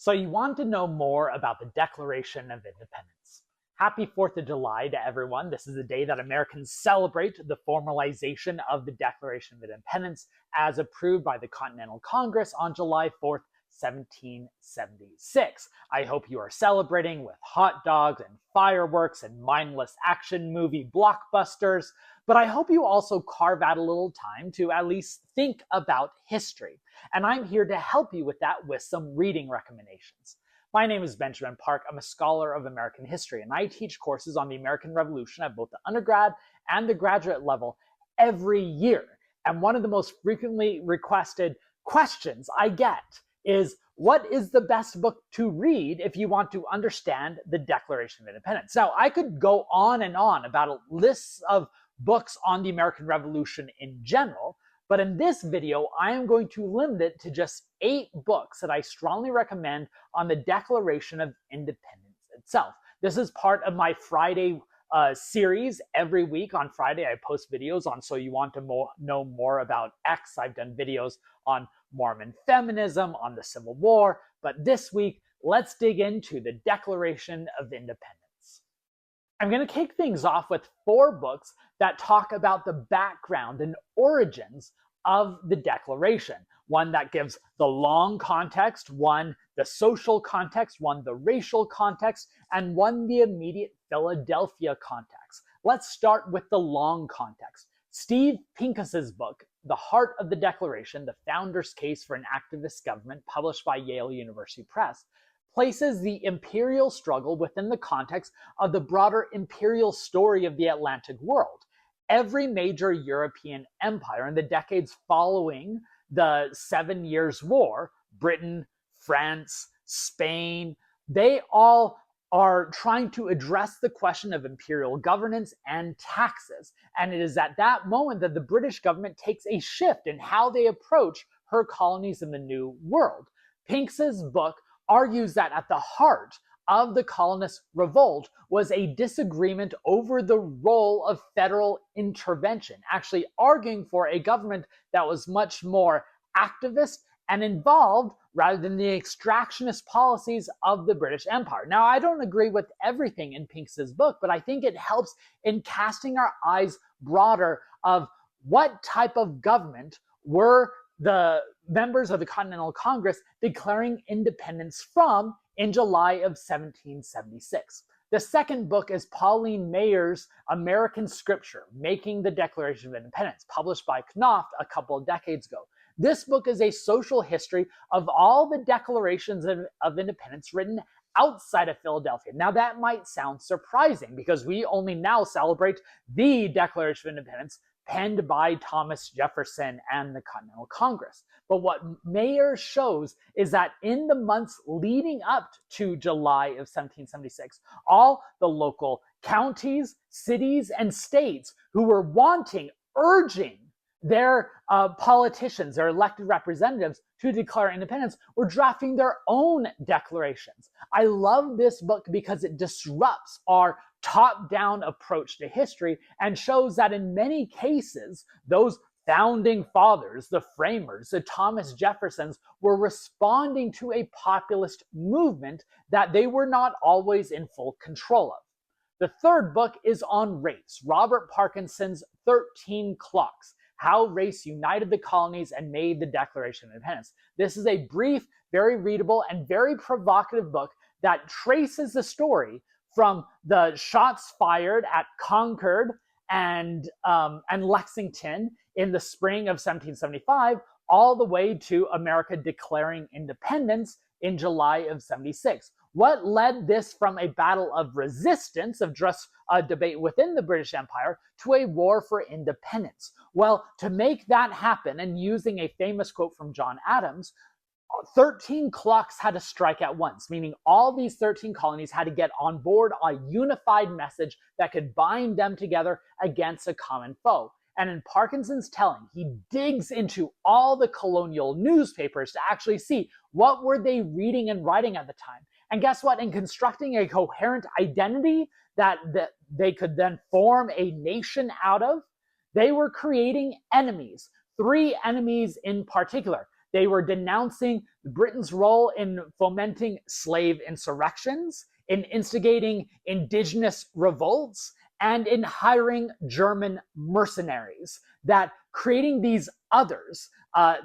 So you want to know more about the Declaration of Independence. Happy 4th of July to everyone. This is the day that Americans celebrate the formalization of the Declaration of Independence as approved by the Continental Congress on July 4th, 1776. I hope you are celebrating with hot dogs and fireworks and mindless action movie blockbusters, but I hope you also carve out a little time to at least think about history. And I'm here to help you with that with some reading recommendations. My name is Benjamin Park. I'm a scholar of American history, and I teach courses on the American Revolution at both the undergrad and the graduate level every year. And one of the most frequently requested questions I get is, what is the best book to read if you want to understand the Declaration of Independence? Now, I could go on and on about lists of books on the American Revolution in general, but in this video, I am going to limit it to just 8 books that I strongly recommend on the Declaration of Independence itself. This is part of my Friday series. Every week on Friday, I post videos on So You Want to Know More About X. I've done videos on Mormon feminism, on the Civil War, but this week, let's dig into the Declaration of Independence. I'm going to kick things off with 4 books that talk about the background and origins of the Declaration. One that gives the long context, one the social context, one the racial context, and one the immediate Philadelphia context. Let's start with the long context. Steve Pincus's book, The Heart of the Declaration, The Founder's Case for an Activist Government, published by Yale University Press, places the imperial struggle within the context of the broader imperial story of the Atlantic world. Every major European empire in the decades following the 7 Years' War, Britain, France, Spain, they all are trying to address the question of imperial governance and taxes. And it is at that moment that the British government takes a shift in how they approach her colonies in the New World. Pincus's book argues that at the heart of the colonist revolt was a disagreement over the role of federal intervention, actually arguing for a government that was much more activist and involved rather than the extractionist policies of the British Empire. Now, I don't agree with everything in Pincus's book, but I think it helps in casting our eyes broader of what type of government were the members of the Continental Congress declaring independence from in July of 1776. The second book is Pauline Maier's American Scripture, Making the Declaration of Independence, published by Knopf a couple of decades ago. This book is a social history of all the declarations of independence written outside of Philadelphia. Now, that might sound surprising because we only now celebrate the Declaration of Independence penned by Thomas Jefferson and the Continental Congress. But what Maier shows is that in the months leading up to July of 1776, all the local counties, cities, and states who were urging their politicians, their elected representatives to declare independence, were drafting their own declarations. I love this book because it disrupts our top-down approach to history and shows that in many cases, those founding fathers, the framers, the Thomas Jeffersons, were responding to a populist movement that they were not always in full control of. The third book is on race, Robert Parkinson's 13 Clocks, How Race United the Colonies and Made the Declaration of Independence. This is a brief, very readable, and very provocative book that traces the story from the shots fired at Concord and Lexington in the spring of 1775, all the way to America declaring independence in July of 76. What led this from a battle of resistance, of just a debate within the British Empire, to a war for independence? Well, to make that happen, and using a famous quote from John Adams, 13 clocks had to strike at once, meaning all these 13 colonies had to get on board a unified message that could bind them together against a common foe. And in Parkinson's telling, he digs into all the colonial newspapers to actually see what were they reading and writing at the time. And guess what? In constructing a coherent identity that they could then form a nation out of, they were creating enemies, 3 enemies in particular. They were denouncing Britain's role in fomenting slave insurrections, in instigating indigenous revolts, and in hiring German mercenaries. That creating these others,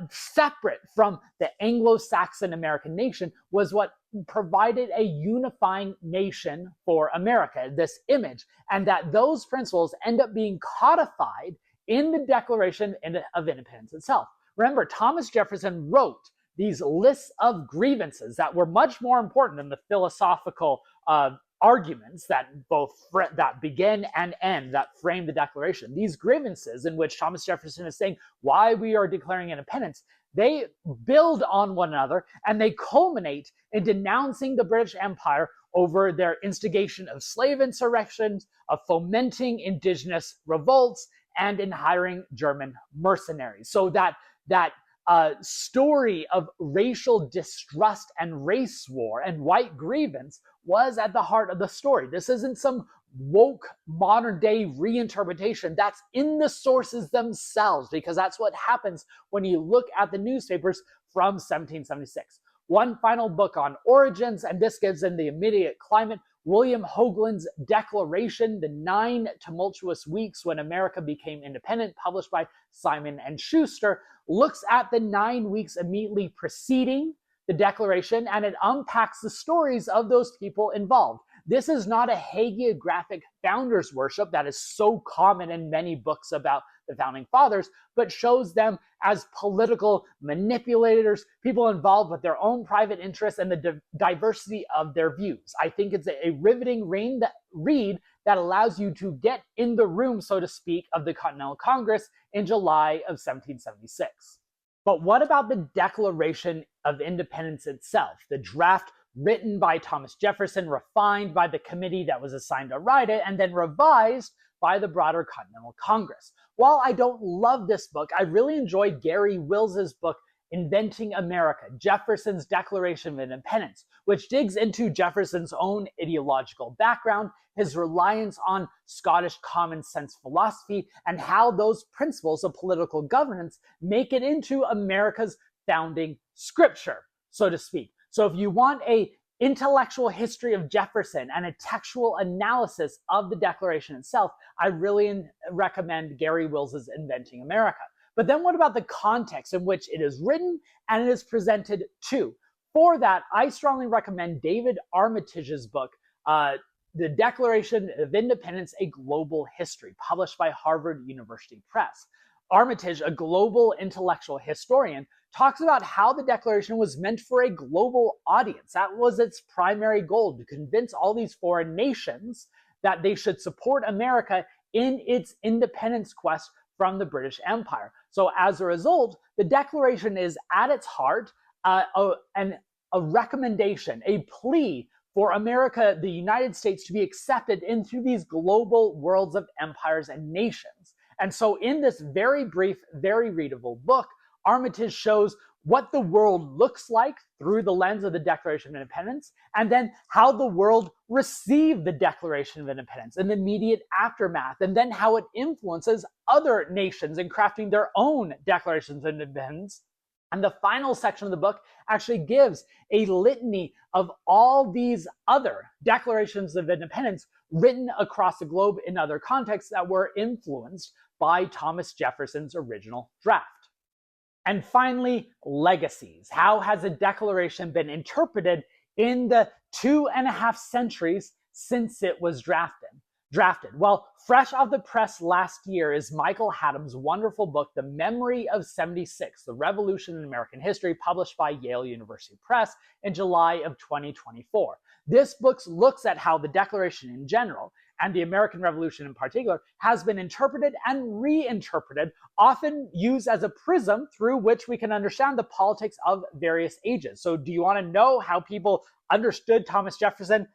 separate from the Anglo-Saxon American nation, was what provided a unifying nation for America, this image, and that those principles end up being codified in the Declaration of Independence itself. Remember, Thomas Jefferson wrote these lists of grievances that were much more important than the philosophical arguments that that begin and end, that frame the Declaration. These grievances, in which Thomas Jefferson is saying why we are declaring independence, they build on one another, and they culminate in denouncing the British Empire over their instigation of slave insurrections, of fomenting indigenous revolts, and in hiring German mercenaries. So that story of racial distrust and race war and white grievance was at the heart of the story. This isn't some woke modern day reinterpretation. That's in the sources themselves, because that's what happens when you look at the newspapers from 1776. One final book on origins, and this gives in the immediate climate. William Hogeland's Declaration, The 9 Tumultuous Weeks When America Became Independent, published by Simon & Schuster, looks at the 9 weeks immediately preceding the Declaration, and it unpacks the stories of those people involved. This is not a hagiographic founders worship that is so common in many books about the founding fathers, but shows them as political manipulators, people involved with their own private interests and the diversity of their views. I think it's a riveting read that allows you to get in the room, so to speak, of the Continental Congress in July of 1776. But what about the Declaration of Independence itself, the draft written by Thomas Jefferson, refined by the committee that was assigned to write it, and then revised by the broader Continental Congress? While I don't love this book, I really enjoy Garry Wills's book, Inventing America, Jefferson's Declaration of Independence, which digs into Jefferson's own ideological background, his reliance on Scottish common sense philosophy, and how those principles of political governance make it into America's founding scripture, so to speak. So if you want a intellectual history of Jefferson and a textual analysis of the Declaration itself, I really recommend Garry Wills's Inventing America. But then what about the context in which it is written and it is presented to? For that, I strongly recommend David Armitage's book, The Declaration of Independence, A Global History, published by Harvard University Press. Armitage, a global intellectual historian, talks about how the Declaration was meant for a global audience. That was its primary goal, to convince all these foreign nations that they should support America in its independence quest from the British Empire. So as a result, the Declaration is at its heart a recommendation, a plea for America, the United States, to be accepted into these global worlds of empires and nations. And so in this very brief, very readable book, Armitage shows what the world looks like through the lens of the Declaration of Independence, and then how the world received the Declaration of Independence in the immediate aftermath, and then how it influences other nations in crafting their own declarations of independence. And the final section of the book actually gives a litany of all these other declarations of independence written across the globe in other contexts that were influenced by Thomas Jefferson's original draft. And finally, legacies. How has a declaration been interpreted in the 2.5 centuries since it was drafted? Well, fresh off the press last year is Michael Haddam's wonderful book, The Memory of 76, The Revolution in American History, published by Yale University Press in July of 2024. This book looks at how the Declaration in general, and the American Revolution in particular, has been interpreted and reinterpreted, often used as a prism through which we can understand the politics of various ages. So do you want to know how people understood Thomas Jefferson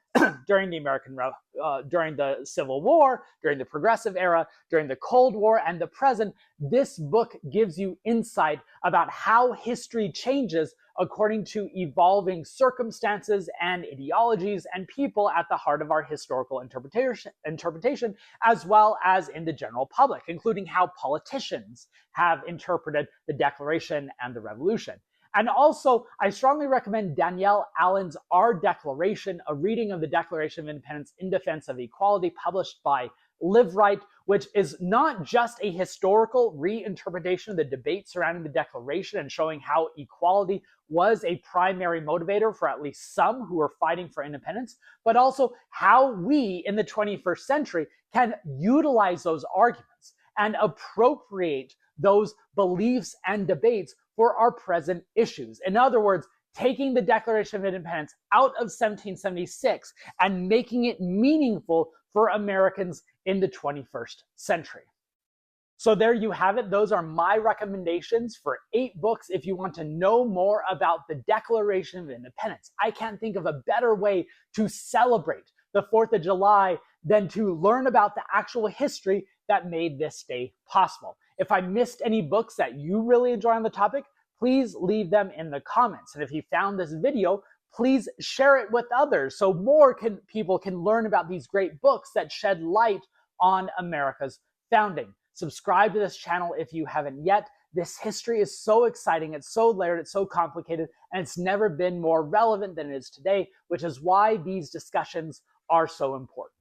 during the Civil War, during the Progressive Era, during the Cold War, and the present? This book gives you insight about how history changes according to evolving circumstances and ideologies and people at the heart of our historical interpretation, as well as in the general public, including how politicians have interpreted the Declaration and the Revolution. And also, I strongly recommend Danielle Allen's Our Declaration, a reading of the Declaration of Independence in Defense of Equality, published by Live Right, which is not just a historical reinterpretation of the debate surrounding the Declaration and showing how equality was a primary motivator for at least some who were fighting for independence, but also how we in the 21st century can utilize those arguments and appropriate those beliefs and debates for our present issues. In other words, taking the Declaration of Independence out of 1776 and making it meaningful for Americans in the 21st century. So there you have it. Those are my recommendations for 8 books if you want to know more about the Declaration of Independence. I can't think of a better way to celebrate the 4th of July than to learn about the actual history that made this day possible. If I missed any books that you really enjoy on the topic, please leave them in the comments. And if you found this video, please share it with others so more people can learn about these great books that shed light on America's founding. Subscribe to this channel if you haven't yet. This history is so exciting, it's so layered, it's so complicated, and it's never been more relevant than it is today, which is why these discussions are so important.